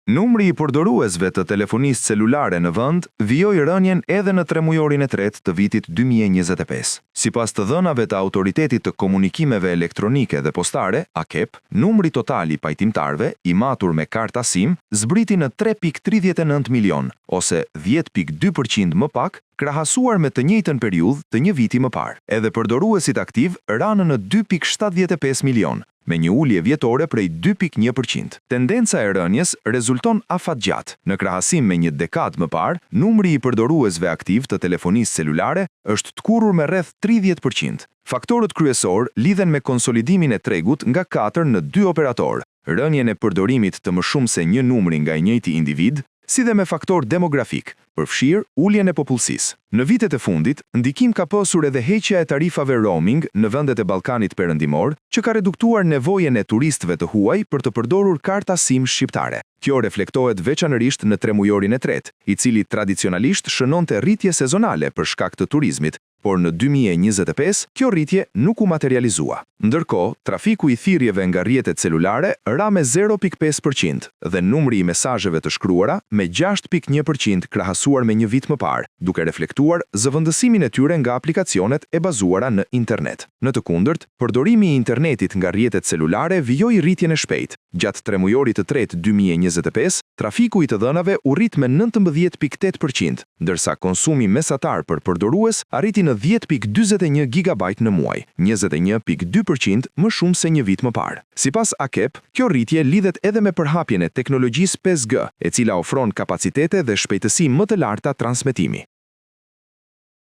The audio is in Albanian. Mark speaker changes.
Speaker 1: Numri i përdoruesve të telefonisë celulare në vend vijoi rënjen edhe në tremujorin e tretë të vitit 2025. Sipas të dhënave të Autoritetit të Komunikimeve Elektronike dhe Postare, AKEP, numri total i pajtimtarëve i matur me karta SIM zbriti në 3.39 milion, ose 10.2% më pak, krahasuar me të njëjtën periudhë të një viti më parë. Edhe përdoruesit aktiv ranë në 2.75 milion, me një ulje vjetore prej 2.1%. Tendenca e rënjes rezulton afatgjatë. Në krahasim me një dekadë më parë, numri i përdoruesve aktiv të telefonisë celulare është të kurrur me rreth 30%. Faktorët kryesor lidhen me konsolidimin e tregut nga 4 në 2 operatorë, rënjen e përdorimit të më shumë se një numri nga i njëjti individ, si dhe me faktor demografik, përfshirë uljen e popullsisë. Në vitet e fundit, ndikim ka pasur edhe heqja e tarifave roaming në vendet e Ballkanit Perëndimor, që ka reduktuar nevojën e turistëve të huaj për të përdorur karta SIM shqiptare. Kjo reflektohet veçanërisht në tremujorin e tretë, i cili tradicionalisht shënonte rritje sezonale për shkak të turizmit, por në 2025 kjo rritje nuk u materializua. Ndërkohë, trafiku i thirrjeve nga rrjetet celulare ra me 0.5% dhe numri i mesazheve të shkruara me 6.1% krahasuar me një vit më parë, duke reflektuar zëvendësimin e tyre nga aplikacionet e bazuara në internet. Në të kundërt, përdorimi i internetit nga rrjetet celulare vijoi rritjen e shpejtë. Gjatë tremujorit të tretë 2025, trafiku i të dhënave u rrit me 19.8%, ndërsa konsumi mesatar për përdorues arriti në 10.41 GB në muaj, 21.2% më shumë se një vit më parë. Sipas AKEP, kjo rritje lidhet edhe me përhapjen e teknologjisë 5G, e cila ofron kapacitete dhe shpejtësi më të larta transmetimi.